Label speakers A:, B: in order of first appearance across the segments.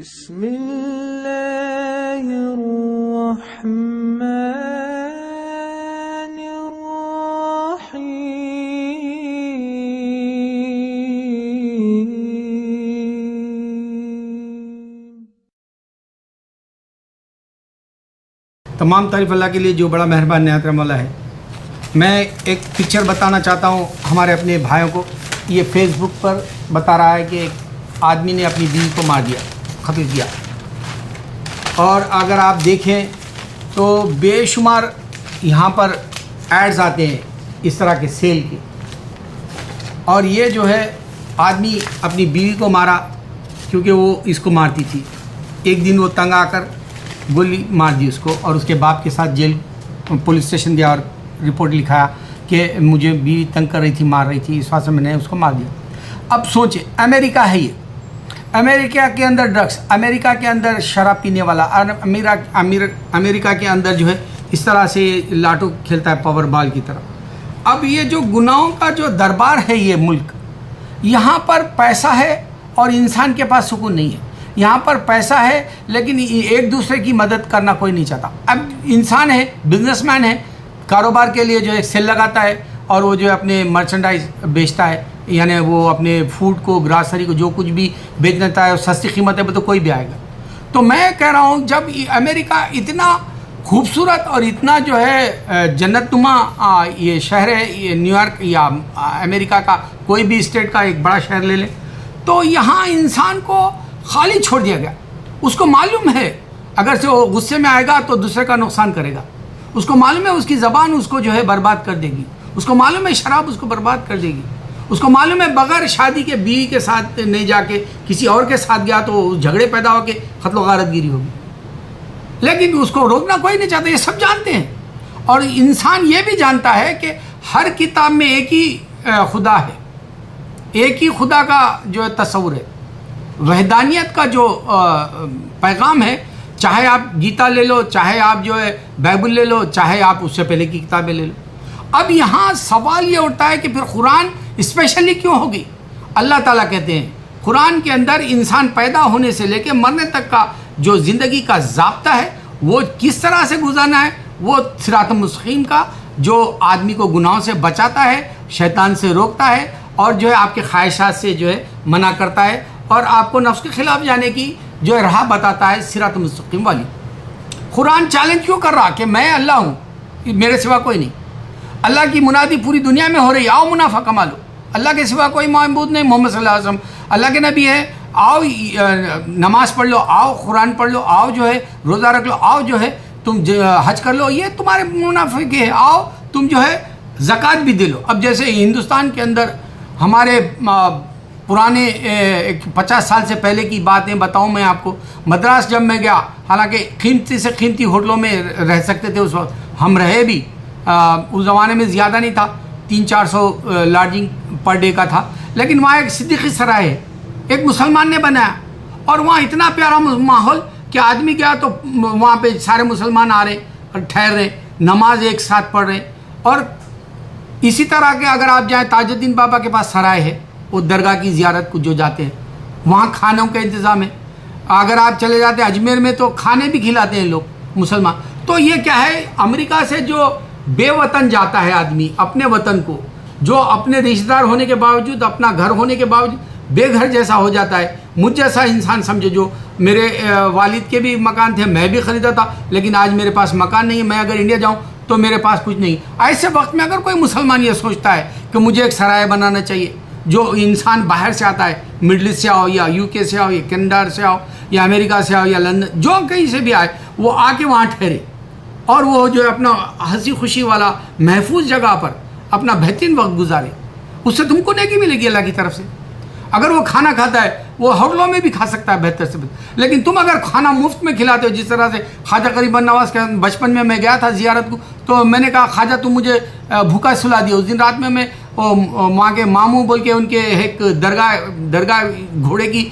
A: तमाम तारीफ़ अल्लाह के लिए जो बड़ा मेहरबान निहायत रहम वाला है। मैं एक पिक्चर बताना चाहता हूँ हमारे अपने भाइयों को। ये फेसबुक पर बता रहा है कि एक आदमी ने अपनी बीवी को मार दिया, कत्ल किया। और अगर आप देखें तो बेशुमार यहाँ पर एड्स आते हैं इस तरह के सेल के। और ये जो है आदमी अपनी बीवी को मारा क्योंकि वो इसको मारती थी। एक दिन वो तंग आकर गोली मार दी उसको और उसके बाप के साथ जेल पुलिस स्टेशन गया और रिपोर्ट लिखाया कि मुझे बीवी तंग कर रही थी, मार रही थी, इस वजह से मैंने उसको मार दिया। अब सोचें, अमेरिका है ये, अमेरिका के अंदर ड्रग्स, अमेरिका के अंदर शराब पीने वाला, अमेरिका के अंदर जो है इस तरह से लाटू खेलता है पावर बॉल की तरह। अब ये जो गुनाहों का जो दरबार है ये मुल्क, यहाँ पर पैसा है और इंसान के पास सुकून नहीं है। यहाँ पर पैसा है लेकिन एक दूसरे की मदद करना कोई नहीं चाहता। अब इंसान है, बिजनेसमैन है, कारोबार के लिए जो है सेल लगाता है और वो जो है अपने मर्चेंडाइज बेचता है, यानी वो अपने फूड को, ग्रासरी को, जो कुछ भी बेच देता है सस्ती कीमत है तो कोई भी आएगा। तो मैं कह रहा हूँ जब अमेरिका इतना खूबसूरत और इतना जो है जन्नतनुमा ये शहर है, ये न्यूयॉर्क या अमेरिका का कोई भी स्टेट का एक बड़ा शहर ले लें, तो यहाँ इंसान को खाली छोड़ दिया गया। उसको मालूम है अगर से वो गुस्से में आएगा तो दूसरे का नुकसान करेगा। उसको मालूम है उसकी ज़बान उसको जो है बर्बाद कर देगी। उसको मालूम है शराब उसको बर्बाद कर देगी। उसको मालूम है बगैर शादी के बीवी के साथ नहीं जाके किसी और के साथ गया तो झगड़े पैदा होकर क़त्ल व गारतगिरी होगी। लेकिन उसको रोकना कोई नहीं चाहता, ये सब जानते हैं। और इंसान ये भी जानता है कि हर किताब में एक ही खुदा है, एक ही खुदा का जो है तस्वुर है। वहदानियत का जो पैगाम है, चाहे आप गीता ले लो, चाहे आप जो है बाइबल ले लो, चाहे आप उससे पहले की किताबें ले लो। अब यहाँ सवाल ये उठता है कि फिर कुरान स्पेशली क्यों होगी? अल्लाह ताला कहते हैं कुरान के अंदर इंसान पैदा होने से लेके मरने तक का जो ज़िंदगी का ज़ाब्ता है वो किस तरह से गुजारना है, वो सिरात मुस्तकीम का जो आदमी को गुनाहों से बचाता है, शैतान से रोकता है और जो है आपके ख्वाहिशात से जो है मना करता है और आपको नफ्स के खिलाफ जाने की जो है राह बताता है, सिरात मुस्तकीम वाली। कुरान चैलेंज क्यों कर रहा कि मैं अल्लाह हूँ, मेरे सिवा कोई नहीं। अल्लाह की मुनादी पूरी दुनिया में हो रही, आओ मुनाफा कमा लो, अल्लाह के सिवा कोई माबूद नहीं। मोहम्मद सल्लल्लाहु अलैहि वसल्लम अल्लाह के नबी है, आओ नमाज पढ़ लो, आओ कुरान पढ़ लो, आओ जो है रोज़ा रख लो, आओ जो है तुम हज कर लो, ये तुम्हारे मुनाफे के है, आओ तुम जो है ज़कात भी दे लो। अब जैसे हिंदुस्तान के अंदर हमारे पुराने 50 साल से पहले की बातें बताऊं मैं आपको। मद्रास जब मैं गया, हालांकि कीमती से कीमती होटलों में रह सकते थे उस वक्त, हम रहे भी। उस ज़माने में ज़्यादा नहीं था, 300-400 लॉजिंग पर डे का था। लेकिन वहाँ एक सिद्दीकी सराय है, एक मुसलमान ने बनाया और वहाँ इतना प्यारा माहौल कि आदमी गया तो वहाँ पे सारे मुसलमान आ रहे और ठहर रहे, नमाज एक साथ पढ़ रहे। और इसी तरह के अगर आप जाएँ ताजुद्दीन बाबा के पास सराय है, वो दरगाह की ज़ियारत को जो जाते हैं, वहाँ खानों का इंतज़ाम है। अगर आप चले जाते हैं अजमेर में तो खाने भी खिलाते हैं लोग मुसलमान। तो ये क्या है, अमेरिका से जो बेवतन जाता है आदमी अपने वतन को, जो अपने रिश्तेदार होने के बावजूद, अपना घर होने के बावजूद बेघर जैसा हो जाता है। मुझ जैसा इंसान समझो, जो मेरे वालिद के भी मकान थे, मैं भी ख़रीदा था, लेकिन आज मेरे पास मकान नहीं है। मैं अगर इंडिया जाऊँ तो मेरे पास कुछ नहीं। ऐसे वक्त में अगर कोई मुसलमान ये सोचता है कि मुझे एक सराय बनाना चाहिए, जो इंसान बाहर से आता है, मिडल ईस्ट से आओ या यूके से आओ या कनाडा से आओ या अमेरिका से आओ या लंदन, जो कहीं से भी आए, वो आके वहाँ ठहरे और वो जो है अपना हंसी खुशी वाला महफूज जगह पर अपना बेहतरीन वक्त गुजारे। उससे तुमको नेकी मिलेगी अल्लाह की तरफ से। अगर वो खाना खाता है, वो होटलों में भी खा सकता है बेहतर से बेहतर। लेकिन तुम अगर खाना मुफ्त में खिलाते हो, जिस तरह से ख्वाजा गरीबन नवाज के बचपन में मैं गया था ज़ियारत को, तो मैंने कहा ख्वाजा तुम मुझे भूखा सुला दिया। उस दिन रात में मैं वहाँ के मामू बोल के उनके एक दरगाह घोड़े की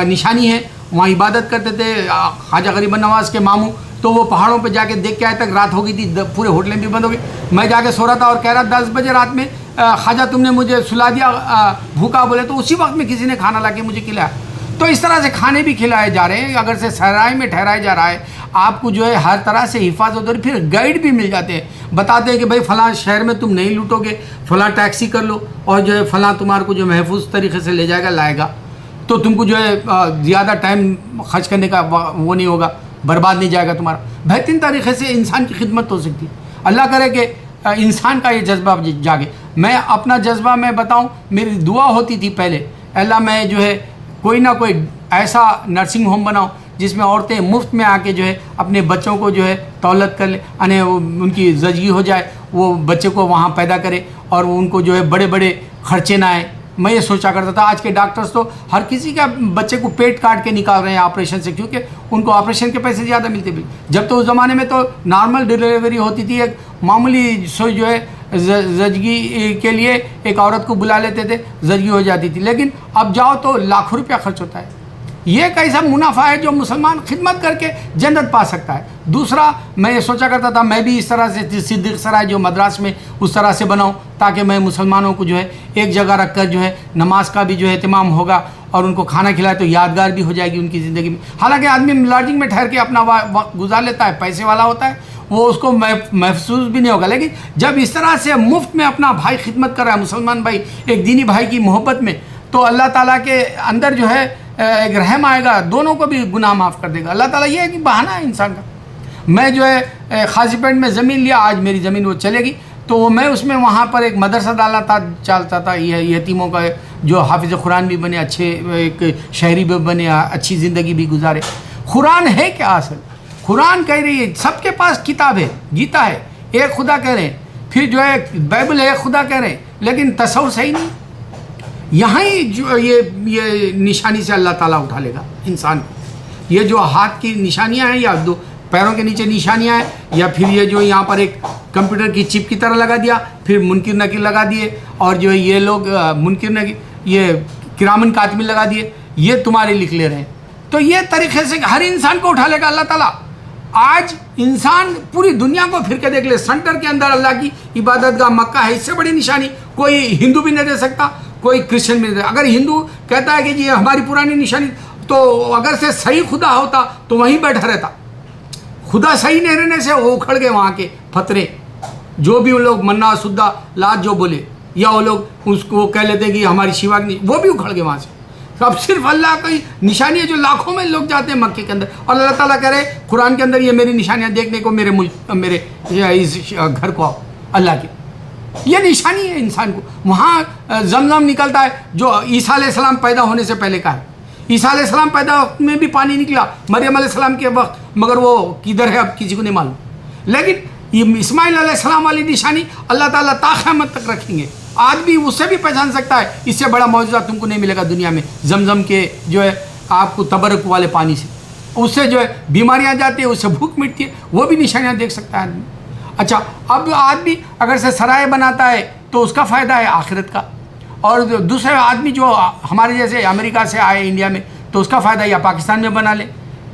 A: निशानी है, वहाँ इबादत करते थे ख्वाजा गरीबन नवाज के मामू। तो वो पहाड़ों पे जाके देख के आए तक रात हो गई थी, पूरे होटलें भी बंद हो गई। मैं जाके सो रहा था और कह रहा 10 बजे रात में ख्वाजा तुमने मुझे सुला दिया भूखा, बोले। तो उसी वक्त में किसी ने खाना ला के मुझे खिलाया। तो इस तरह से खाने भी खिलाए जा रहे हैं। अगर से सराय में ठहराया जा रहा है, आपको जो है हर तरह से हिफाजत हो रही। फिर गाइड भी मिल जाते हैं, बताते हैं कि भाई फ़लाँ शहर में तुम नहीं लूटोगे, फ़लाँ टैक्सी कर लो और जो है फ़लाँ तुम्हारे को जो महफूज तरीके से ले जाएगा लाएगा, तो तुमको जो है ज़्यादा टाइम खर्च करने का वो नहीं होगा, बर्बाद नहीं जाएगा तुम्हारा। बेहतरीन तरीके से इंसान की खिदमत हो सकती है। अल्लाह करे कि इंसान का ये जज्बा जागे। मैं अपना जज्बा मैं बताऊं, मेरी दुआ होती थी पहले, अल्लाह मैं जो है कोई ना कोई ऐसा नर्सिंग होम बनाऊं जिसमें औरतें मुफ्त में आके जो है अपने बच्चों को जो है तौलत कर ले, यानी उनकी ज़िंदगी हो जाए, वो बच्चे को वहाँ पैदा करे और उनको जो है बड़े बड़े खर्चे ना आए। मैं ये सोचा करता था, आज के डॉक्टर्स तो हर किसी का बच्चे को पेट काट के निकाल रहे हैं ऑपरेशन से, क्योंकि उनको ऑपरेशन के पैसे ज़्यादा मिलते भी। जब तो उस ज़माने में तो नॉर्मल डिलीवरी होती थी, एक मामूली सो जो है ज़िंदगी के लिए एक औरत को बुला लेते थे, ज़िंदगी हो जाती थी। लेकिन अब जाओ तो लाखों रुपया खर्च होता है। ये कैसा मुनाफा है जो मुसलमान खिदमत करके जन्नत पा सकता है। दूसरा, मैं ये सोचा करता था मैं भी इस तरह से सिद्दीक सराय जो मद्रास में उस तरह से बनाऊं, ताकि मैं मुसलमानों को जो है एक जगह रख कर जो है नमाज का भी जो है एहतमाम होगा और उनको खाना खिलाए तो यादगार भी हो जाएगी उनकी ज़िंदगी में। हालांकि आदमी लॉजिंग में ठहर के अपना वक्त गुजार लेता है, पैसे वाला होता है, वो उसको महसूस भी नहीं होगा। लेकिन जब इस तरह से मुफ्त में अपना भाई खिदमत कर रहा है, मुसलमान भाई, एक दीनी भाई की मोहब्बत में, तो अल्लाह ताला के अंदर जो है एक रहम आएगा, दोनों को भी गुनाह माफ़ कर देगा अल्लाह ताला। ये है कि बहाना है इंसान का। मैं जो है खाजीपेंट में ज़मीन लिया, आज मेरी ज़मीन वो चलेगी, तो मैं उसमें वहाँ पर एक मदरसा डालना था, चाहता था ये यतीमों का जो हाफिज़ कुरान भी बने, अच्छे एक शहरी भी बने, अच्छी ज़िंदगी भी गुजारे। कुरान है क्या असल? कुरान कह रही है सबके पास किताब है, गीता है, एक खुदा कह रहे हैं, फिर जो है बाइबल है, एक खुदा कह रहे हैं, लेकिन तसव्वुर सही नहीं। यहाँ ही जो ये निशानी से अल्लाह ताला उठा लेगा इंसान को। ये जो हाथ की निशानियाँ हैं या दो पैरों के नीचे निशानियाँ हैं, या फिर ये जो यहाँ पर एक कंप्यूटर की चिप की तरह लगा दिया, फिर मुनकिर नकीर लगा दिए, और जो ये लोग मुनकिर नकीर ये किरामन कातिबिन लगा दिए, ये तुम्हारे लिख ले रहे हैं। तो ये तरीके से हर इंसान को उठा लेगा अल्लाह ताला। आज इंसान पूरी दुनिया को फिर के देख ले, सेंटर के अंदर अल्लाह की इबादत गाह मक्का है, इससे बड़ी निशानी कोई हिंदू भी नहीं दे सकता, कोई क्रिश्चियन भी नहीं दे। अगर हिंदू कहता है कि जी हमारी पुरानी निशानी, तो अगर से सही खुदा होता तो वहीं बैठा रहता। खुदा सही नहीं रहने से वो उखड़ गए वहाँ के फतरे, जो भी वो लोग मन्ना सुद्दा लात जो बोले, या वो लोग उसको कह लेते कि हमारी शिवाग्नि, वो भी उखड़ गए वहाँ से। तो अब सिर्फ अल्लाह की निशानी है, जो लाखों में लोग जाते हैं मक्के के अंदर, और अल्लाह ताला कह रहे कुरान के अंदर ये मेरी निशानियाँ देखने को मेरे मुल्क, मेरे इस घर को आओ। अल्लाह की ये निशानी है इंसान को। वहाँ जमजम निकलता है जो ईसा अलैहिस्सलाम पैदा होने से पहले का है। ईसा अलैहिस्सलाम पैदा में भी पानी निकला मरियम अलैहिस्सलाम के वक्त, मगर वो किधर है अब किसी को नहीं मालूम। लेकिन ये इस्माइल अलैहिस्सलाम वाली निशानी अल्लाह ताला ता क़यामत तक रखेंगे। आज भी उससे भी पहचान सकता है, इससे बड़ा मौजूदा तुमको नहीं मिलेगा दुनिया में, जमजम के जो है आपको तबरक वाले पानी से, उससे जो है बीमारियाँ जाती है, उससे भूख मिटती है, वो भी निशानियाँ देख सकता है आदमी। अच्छा, अब आदमी अगर से सराय बनाता है तो उसका फ़ायदा है आखिरत का, और दूसरे आदमी जो हमारे जैसे अमेरिका से आए इंडिया में, तो उसका फ़ायदा या पाकिस्तान में बना ले।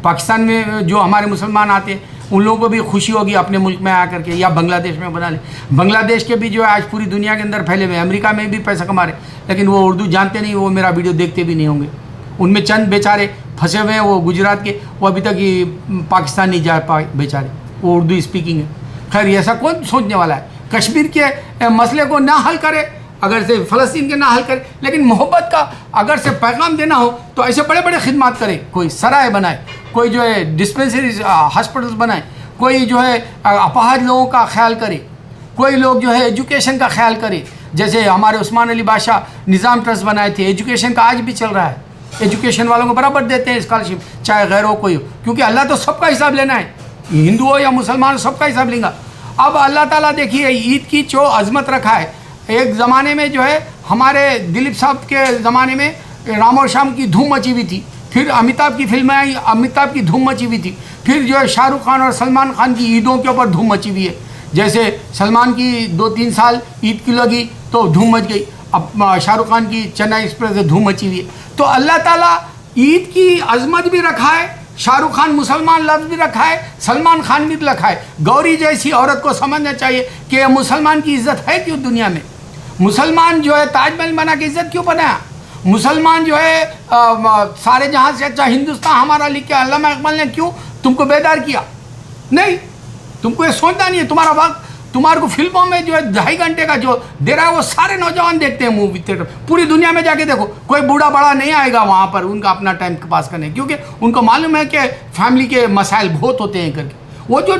A: पाकिस्तान में जो हमारे मुसलमान आते हैं उन लोगों को भी खुशी होगी अपने मुल्क में आकर के, या बांग्लादेश में बना ले। बांग्लादेश के भी जो है आज पूरी दुनिया के अंदर फैले हुए, अमेरिका में भी पैसा कमा रहे, लेकिन वो उर्दू जानते नहीं, वो मेरा वीडियो देखते भी नहीं होंगे। उनमें चंद बेचारे फंसे हुए हैं, वो गुजरात के, वो अभी तक पाकिस्तान नहीं जा पाए बेचारे, वो उर्दू स्पीकिंग है। खैर ऐसा कौन सोचने वाला है? कश्मीर के मसले को ना हल करे, अगर से फ़लस्तीन के ना हल करे, लेकिन मोहब्बत का अगर से पैगाम देना हो तो ऐसे बड़े बड़े खिदमात करे। कोई सराय बनाए, कोई जो है डिस्पेंसरीज हॉस्पिटल्स बनाए, कोई जो है अपाहज लोगों का ख्याल करे, कोई लोग जो है एजुकेशन का ख्याल करे। जैसे हमारे उस्मान अली बादशाह निज़ाम ट्रस्ट बनाए थे, एजुकेशन का आज भी चल रहा है। एजुकेशन वालों को बराबर देते हैं स्कॉलरशिप, चाहे गैर हो कोई हो, क्योंकि अल्लाह तो सबका हिसाब लेना है, हिंदू हो या मुसलमान, सबका हिसाब लेगा। अब अल्लाह ताला देखिए ईद की जो अजमत रखा है, एक ज़माने में जो है हमारे दिलीप साहब के ज़माने में राम और श्याम की धूम मची हुई थी, फिर अमिताभ की फिल्में आई, अमिताभ की धूम मची हुई थी, फिर जो है शाहरुख खान और सलमान खान की ईदों के ऊपर धूम मची हुई है। जैसे सलमान की 2-3 साल ईद की लगी तो धूम मच गई, अब शाहरुख खान की चेन्नई एक्सप्रेस से धूम मची हुई है। तो अल्लाह ताला ईद की अजमत भी रखा है, शाहरुख खान मुसलमान लफ्ज़ भी रखा है, सलमान खान भी रखा है। गौरी जैसी औरत को समझना चाहिए कि मुसलमान की इज़्ज़त है क्यों दुनिया में। मुसलमान जो है ताजमहल बना के इज़्ज़त क्यों बनाया? मुसलमान जो है सारे जहां से अच्छा हिंदुस्तान हमारा लिख के अल्लामा इकबाल ने क्यों तुमको बेदार किया? नहीं, तुमको ये सोचना नहीं है। तुम्हारा वक्त तुम्हारे को फिल्मों में जो है 2.5 घंटे का जो दे रहा है वो सारे नौजवान देखते हैं मूवी थिएटर। पूरी दुनिया में जाके देखो, कोई बूढ़ा बड़ा नहीं आएगा वहाँ पर उनका अपना टाइम पास करने, क्योंकि उनको मालूम है कि फैमिली के मसाइल बहुत होते हैं करके। वो जो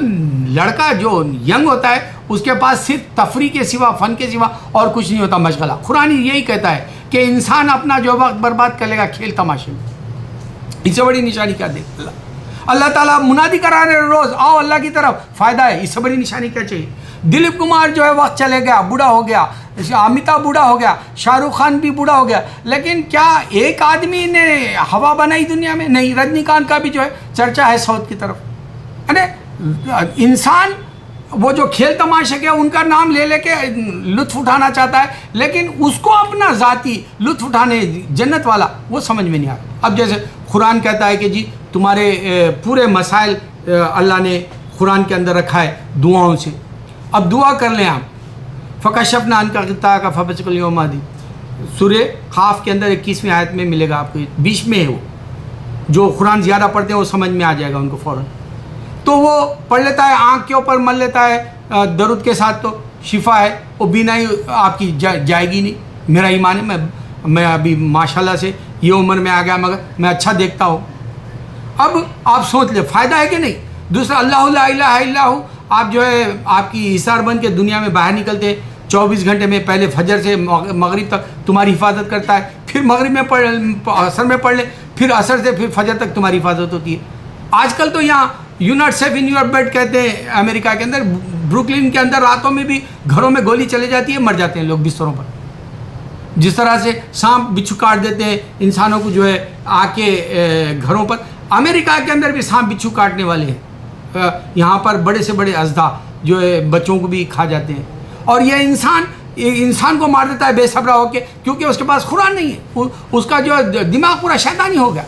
A: लड़का जो यंग होता है उसके पास सिर्फ तफरी के सिवा, फ़न के सिवा और कुछ नहीं होता मशगला। कुरान यही कहता है कि इंसान अपना जो वक्त बर्बाद कर लेगा खेल तमाशे में। इससे बड़ी निशानी क्या देख अल्लाह ताला मुनादी करा रहे रोज़, आओ अल्लाह की तरफ, फ़ायदा है। इससे बड़ी निशानी क्या चाहिए? दिलीप कुमार जो है वक्त चले गया, बूढ़ा हो गया, अमिताभ बूढ़ा हो गया, शाहरुख खान भी बूढ़ा हो गया, लेकिन क्या एक आदमी ने हवा बनाई दुनिया में? नहीं। रजनीकांत का भी जो है चर्चा है साउथ की तरफ। अरे इंसान वो जो खेल तमाशे के उनका नाम ले लेके लुत्फ उठाना चाहता है, लेकिन उसको अपना ज़ाती लुत्फ उठाने जन्नत वाला वो समझ में नहीं आता। अब जैसे कुरान कहता है कि जी तुम्हारे पूरे मसाइल अल्लाह ने कुरान के अंदर रखा है दुआओं से। अब दुआ कर लें आप, फ़कशफ़ना अन्का ग़ित्ताअक फ़बसिक़ल यौम हदीद, सूरह क़ाफ़ के अंदर 21वीं आयत में मिलेगा आपको, बीच में है वो। जो कुरान ज़्यादा पढ़ते हैं वो समझ में आ जाएगा उनको फ़ौरन। तो वो पढ़ लेता है, आँख के ऊपर मल लेता है दरूद के साथ, तो शिफा है। वो बीनाई आपकी जाएगी नहीं। मेरा ईमान है, मैं अभी माशाल्लाह से ये उम्र में आ गया मगर मैं अच्छा देखता हूँ। अब आप सोच ले फ़ायदा है कि नहीं? दूसरा, अल्लाहु ला इलाहा इल्ला हु, आप जो है आपकी हिसार बन के दुनिया में बाहर निकलते 24 घंटे में, पहले फजर से मगरिब तक तुम्हारी हिफाजत करता है, फिर मगरिब में पढ़, असर में पढ़ ले, फिर असर से फिर फजर तक तुम्हारी हिफाजत होती है। आजकल तो यहाँ you not safe in your bed कहते हैं अमेरिका के अंदर। ब्रुकलिन के अंदर रातों में भी घरों में गोली चले जाती है, मर जाते हैं लोग बिस्तरों पर। जिस तरह से सांप बिच्छू काट देते हैं इंसानों को जो है आके घरों पर, अमेरिका के अंदर भी सांप बिच्छू काटने वाले हैं। यहाँ पर बड़े से बड़े अजदा जो है बच्चों को भी खा जाते हैं। और ये इंसान को मार देता है बेसब्रा होके, क्योंकि उसके पास कुरान नहीं है। उसका जो दिमाग पूरा शैतानी हो गया,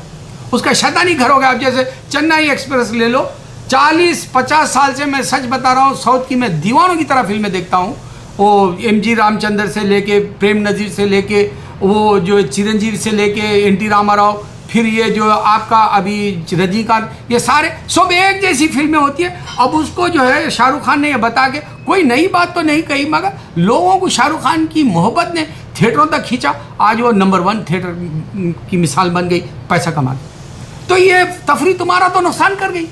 A: उसका शैतानी घर हो गया। अब जैसे चेन्नई एक्सप्रेस ले लो, 40-50 साल से मैं सच बता रहा हूँ, साउथ की मैं दीवानों की तरह फिल्में देखता हूँ। वो MG रामचंद्र से लेके, प्रेम नज़ीर से लेके, वो जो चिरंजीवी से लेके NT रामाराव, फिर ये जो आपका अभी रजनीकांत, ये सारे सब एक जैसी फिल्में होती है। अब उसको जो है शाहरुख खान ने ये बता के कोई नई बात तो नहीं कही, मगर लोगों को शाहरुख खान की मोहब्बत ने थिएटरों तक खींचा। आज वो नंबर 1 थिएटर की मिसाल बन गई पैसा कमा के। तो ये तफरी तुम्हारा तो नुकसान कर गई,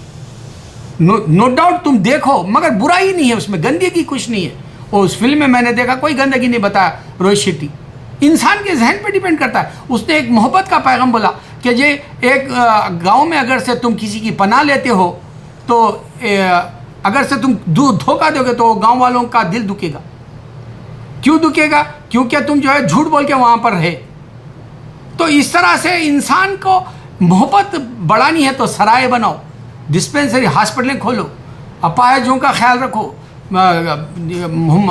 A: नो डाउट। तुम देखो, मगर बुराई नहीं है उसमें, गंदगी कुछ नहीं है। और उस फिल्म में मैंने देखा कोई गंदगी नहीं बताया रोहित शेट्टी। इंसान के जहन पे डिपेंड करता है। उसने एक मोहब्बत का पैगाम बोला कि ये एक गांव में अगर से तुम किसी की पनाह लेते हो तो अगर से तुम धोखा दोगे तो गांव वालों का दिल दुखेगा। क्यों दुखेगा? क्योंकि तुम जो है झूठ बोल के वहाँ पर रहे। तो इस तरह से इंसान को मोहब्बत बढ़ानी है तो सराय बनाओ, डिस्पेंसरी, हॉस्पिटलें खोलो, अपाहिजों का ख्याल रखो,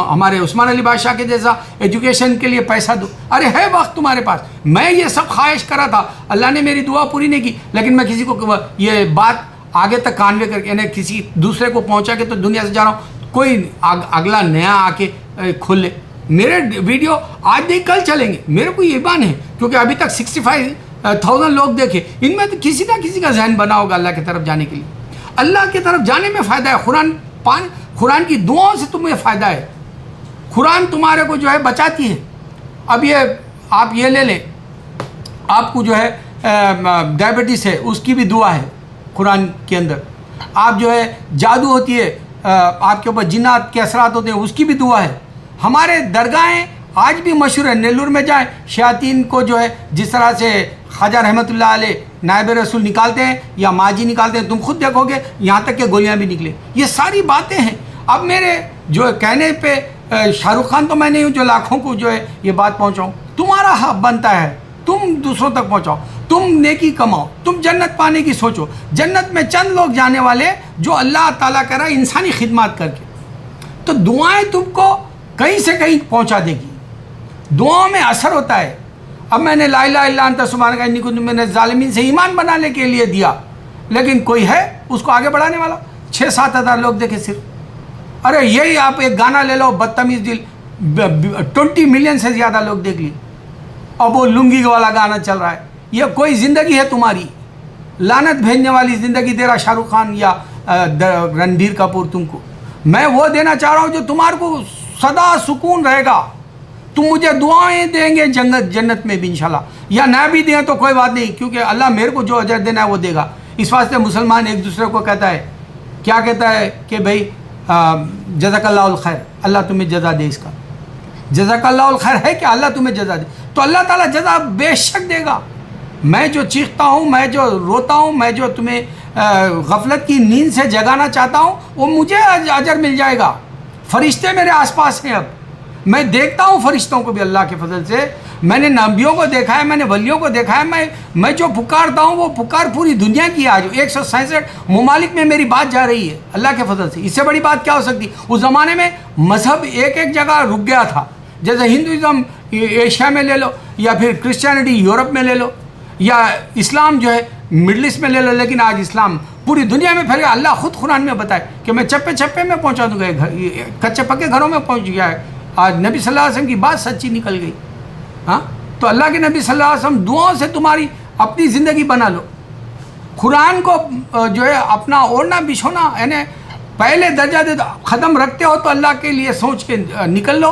A: हमारे उस्मान अली बादशाह के जैसा एजुकेशन के लिए पैसा दो। अरे है वक्त तुम्हारे पास। मैं ये सब ख्वाहिश करा था, अल्लाह ने मेरी दुआ पूरी नहीं की, लेकिन मैं किसी को ये बात आगे तक कानवे करके यानी किसी दूसरे को पहुंचा के तो दुनिया से जा रहा हूँ, कोई अगला नया आके खोल ले। मेरे वीडियो आज नहीं कल चलेंगे, मेरे को ये ईमान है, क्योंकि अभी तक 65,000 लोग देखे, इनमें तो किसी ना किसी का जहन बना होगा अल्लाह की तरफ जाने के लिए। अल्लाह की तरफ जाने में फ़ायदा है। कुरान की दुआओं से तुम्हें फ़ायदा है। कुरान तुम्हारे को जो है बचाती है। अब ये आप ये ले लें, आपको जो है डायबिटीज़ है उसकी भी दुआ है कुरान के अंदर। आप जो है जादू होती है, आपके ऊपर जिन्नात के असरात होते हैं, उसकी भी दुआ है। हमारे दरगाहें आज भी मशहूर है। नेल्लूर में जाएँ, शयातीन को जो है जिस तरह से ख्वाजा रहमतुल्लाह अलैह नायब रसूल निकालते हैं या माजी निकालते हैं, तुम खुद देखोगे यहाँ तक कि गोलियाँ भी निकले। ये सारी बातें हैं। अब मेरे जो कहने पे शाहरुख खान तो मैं नहीं हूँ जो लाखों को जो है ये बात पहुँचाऊँ। तुम्हारा हक बनता है, तुम दूसरों तक पहुँचाओ, तुम नेकी कमाओ, तुम जन्नत पाने की सोचो। जन्नत में चंद लोग जाने वाले जो अल्लाह ताला कह रहा है इंसानी खिदमत करके। तो दुआएं तुमको कहीं से कहीं पहुँचा देगी। दुआओं में असर होता है। अब मैंने ला इलाहा इल्ला अंता सुब्हानका इन्नी कुन्तु मिनज़ ज़ालिमीन से ईमान बनाने के लिए दिया, लेकिन कोई है उसको आगे बढ़ाने वाला? 6-7 हज़ार लोग देखे सिर्फ। अरे यही आप एक गाना ले लो बदतमीज़ दिल, 20 मिलियन से ज़्यादा लोग देख लिए। और वो लुंगी वाला गाना चल रहा है। ये कोई ज़िंदगी है तुम्हारी? लानत भेजने वाली ज़िंदगी दे रहा शाहरुख खान या रणबीर कपूर तुमको। मैं वो देना चाह रहा हूँ जो तुम्हारे को सदा सुकून रहेगा। तुम मुझे दुआएं देंगे जन्नत में भी इंशाल्लाह, या ना भी दें तो कोई बात नहीं, क्योंकि अल्लाह मेरे को जो अजर देना है वो देगा। इस वास्ते मुसलमान एक दूसरे को कहता है, क्या कहता है कि भाई जज़ाकल्लाहुल खैर, अल्लाह तुम्हें जज़ा दे इसका। जज़ाकल्लाहुल खैर है कि अल्लाह तुम्हें जज़ा दे, तो अल्लाह ताला जज़ा बेशक देगा। मैं जो चीखता हूँ, मैं जो रोता हूँ, मैं जो तुम्हें गफलत की नींद से जगाना चाहता हूँ, वो मुझे अजर मिल जाएगा। फरिश्ते मेरे आसपास हैं। अब मैं देखता हूँ फरिश्तों को भी अल्लाह के फजल से। मैंने नबियों को देखा है, मैंने वलियों को देखा है। मैं जो पुकारता हूँ वो पुकार पूरी दुनिया की। आज 167 ममालिक में मेरी बात जा रही है अल्लाह के फजल से। इससे बड़ी बात क्या हो सकती? उस ज़माने में मज़हब एक एक जगह रुक गया था। जैसे हिंदुज़म एशिया में ले लो, या फिर क्रिश्चियनिटी यूरोप में ले लो, या इस्लाम जो है मिडल ईस्ट में ले लो। लेकिन आज इस्लाम पूरी दुनिया में फैल गया। अल्लाह खुद कुरान में बताए कि मैं चप्पे चप्पे में पहुँचा दूँगा, कच्चे पक्के घरों में पहुँच गया है। आज नबी सल्लल्लाहु अलैहि वसल्लम की बात सच्ची निकल गई। हाँ, तो अल्लाह के नबी सल्लल्लाहु अलैहि वसल्लम दुआओं से तुम्हारी अपनी ज़िंदगी बना लो। कुरान को जो है अपना ओढ़ना बिछोना यानी पहले दर्जा दे ख़त्म रखते हो तो अल्लाह के लिए सोच के निकल लो।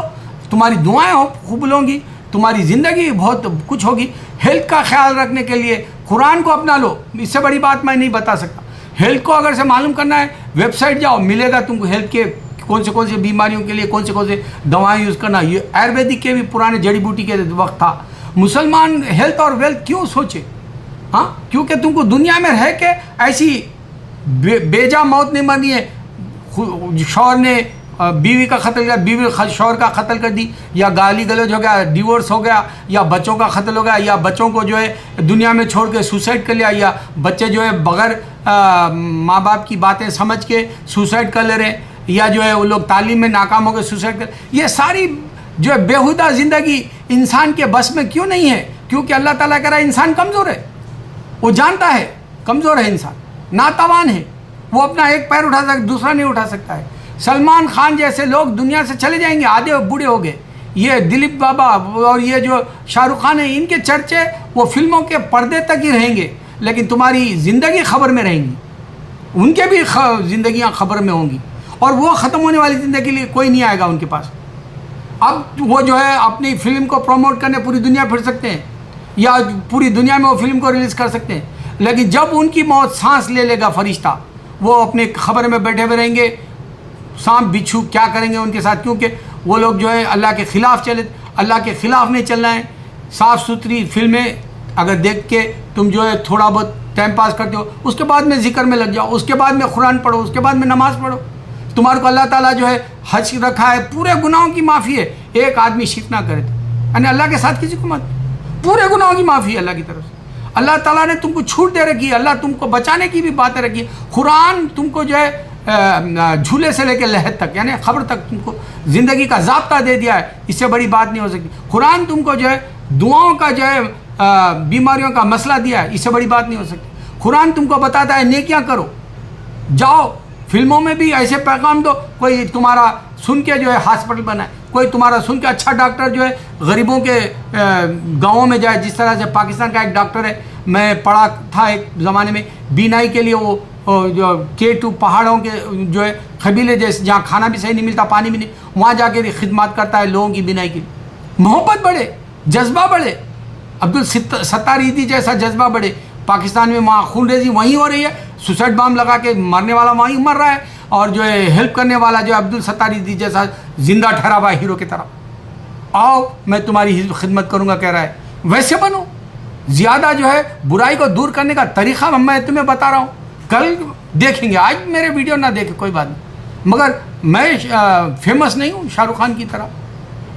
A: तुम्हारी दुआएं खूब होंगी, तुम्हारी ज़िंदगी बहुत कुछ होगी। हेल्थ का ख्याल रखने के लिए कुरान को अपना लो। इससे बड़ी बात मैं नहीं बता सकता। हेल्थ को अगर से मालूम करना है, वेबसाइट जाओ, मिलेगा तुमको हेल्थ के कौन से बीमारियों के लिए कौन से दवाएं यूज़ करना। ये आयुर्वेदिक के भी पुराने जड़ी बूटी के वक्त था। मुसलमान हेल्थ और वेल्थ क्यों सोचे? हाँ, क्योंकि तुमको दुनिया में रह के ऐसी बेजा मौत नहीं मरनी है। शौहर ने बीवी का कत्ल किया, बीवी शौहर का कत्ल कर दी, या गाली गलौज हो गया, डिवोर्स हो गया, या बच्चों का कत्ल हो गया, या बच्चों को जो है दुनिया में छोड़ के सुसाइड कर लिया, या बच्चे जो है बगैर माँ बाप की बातें समझ के सुसाइड कर ले रहे हैं, या जो है वो लोग तालीम में नाकाम हो गए सुसाइड कर। ये सारी जो है बेहुदा ज़िंदगी इंसान के बस में क्यों नहीं है? क्योंकि अल्लाह ताला कह रहा है इंसान कमज़ोर है। वो जानता है कमज़ोर है इंसान, नातवान है। वो अपना एक पैर उठा सकता, दूसरा नहीं उठा सकता है। सलमान खान जैसे लोग दुनिया से चले जाएंगे, आधे बूढ़े हो गए। ये दिलीप बाबा और ये जो शाहरुख खान है, इनके चर्चे वो फिल्मों के पर्दे तक ही रहेंगे, लेकिन तुम्हारी ज़िंदगी खबर में रहेंगी। उनके भी ज़िंदगियाँ खबर में होंगी, और वो ख़त्म होने वाली ज़िंदगी के लिए कोई नहीं आएगा उनके पास। अब वो जो है अपनी फिल्म को प्रमोट करने पूरी दुनिया फिर सकते हैं, या पूरी दुनिया में वो फिल्म को रिलीज़ कर सकते हैं, लेकिन जब उनकी मौत सांस ले लेगा फरिश्ता, वो अपने खबर में बैठे हुए रहेंगे। सांप बिच्छू क्या करेंगे उनके साथ? क्योंकि वो लोग जो है अल्लाह के ख़िलाफ़ चले। अल्लाह के ख़िलाफ़ नहीं चलना है। साफ़ सुथरी फिल्में अगर देख के तुम जो है थोड़ा बहुत टाइम पास करते हो, उसके बाद में जिक्र में लग जाओ, उसके बाद में कुरान पढ़ो, उसके बाद में नमाज़ पढ़ो। तुम्हारे को अल्लाह ताला जो है हज रखा है, पूरे गुनाहों की माफ़ी है। एक आदमी शिरक ना करे, यानी अल्लाह के साथ किसी को मत, पूरे गुनाहों की माफ़ी है अल्लाह की तरफ से। अल्लाह ताला ने तुमको छूट दे रखी है, अल्लाह तुमको बचाने की भी बातें रखी है। कुरान तुमको जो है झूले से लेकर लहद तक, यानी खबर तक तुमको ज़िंदगी का ज़ाब्ता दे दिया है। इससे बड़ी बात नहीं हो सकती। कुरान तुमको जो है दुआओं का जो है बीमारियों का मसला दिया है, इससे बड़ी बात नहीं हो सकती। कुरान तुमको बताता है नेकियां करो, जाओ फिल्मों में भी ऐसे पैगाम दो, कोई तुम्हारा सुन के जो है हॉस्पिटल बनाए, कोई तुम्हारा सुन के अच्छा डॉक्टर जो है गरीबों के गाँवों में जाए। जिस तरह से पाकिस्तान का एक डॉक्टर है, मैं पढ़ा था एक ज़माने में, बीनाई के लिए वो जो K2 पहाड़ों के जो है कबीले जैसे जहाँ खाना भी सही नहीं मिलता, पानी भी नहीं, वहाँ जाके खिदमत करता है लोगों की बीनाई की। मोहब्बत बढ़े, जज्बा बढ़े, अब्दुल सत्तार ईदी जैसा जज्बा बढ़े। पाकिस्तान में वहाँ खूनरेजी वहीं हो रही है, सुसाइड बम लगा के मरने वाला वहीं मर रहा है, और जो है हेल्प करने वाला जो अब्दुल सत्तार ईदी जैसा जिंदा ठहरा हुआ हीरो की तरह। आओ मैं तुम्हारी खिदमत करूँगा कह रहा है, वैसे बनो। ज़्यादा जो है बुराई को दूर करने का तरीक़ा मैं तुम्हें बता रहा हूँ, कल देखेंगे। आज मेरे वीडियो ना देखे कोई बात नहीं, मगर मैं फेमस नहीं हूँ शाहरुख खान की तरह।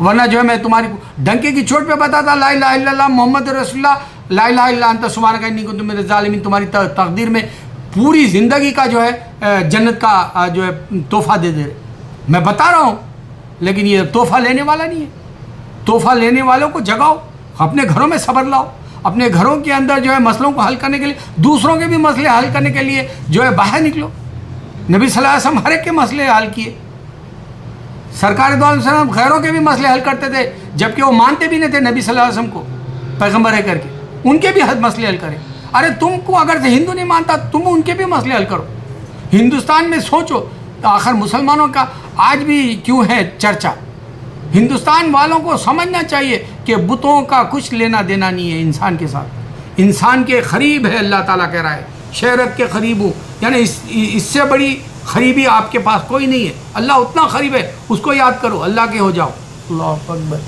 A: वरना जो है मैं तुम्हारी डंके की चोट पे बताता ला इलाहा इल्लल्लाह मोहम्मद रसूलुल्लाह ला इलाहा इल्ला अंता सुब्हानका इन्नी कुन्तु मिनज़ ज़ालिमीन। तुम्हारी तकदीर में पूरी ज़िंदगी का जो है जन्नत का जो है तोहफ़ा दे दे रहे। मैं बता रहा हूँ, लेकिन ये तोहफ़ा लेने वाला नहीं है। तोहफ़ा लेने वालों को जगाओ, अपने घरों में सब्र लाओ, अपने घरों के अंदर जो है मसलों को हल करने के लिए, दूसरों के भी मसले हल करने के लिए जो है बाहर निकलो। नबी सल्लल्लाहु अलैहि वसल्लम हर एक के मसले हल किए। सरकार दो वसल्लम गैरों के भी मसले हल करते थे, जबकि वो मानते भी नहीं थे नबी सल्लल्लाहु अलैहि वसल्लम को। पैगंबर है करके, उनके भी मसले हल करें। अरे तुमको अगर से हिंदू नहीं मानता, तुम उनके भी मसले हल करो। हिंदुस्तान में सोचो, आखिर मुसलमानों का आज भी क्यों है चर्चा। हिंदुस्तान वालों को समझना चाहिए कि बुतों का कुछ लेना देना नहीं है इंसान के साथ। इंसान के करीब है, अल्लाह ताला कह रहा है शहरत के करीब हूँ, यानी इससे बड़ी करीबी आपके पास कोई नहीं है। अल्लाह उतना करीब है, उसको याद करो, अल्लाह के हो जाओ। अल्लाह अकबर।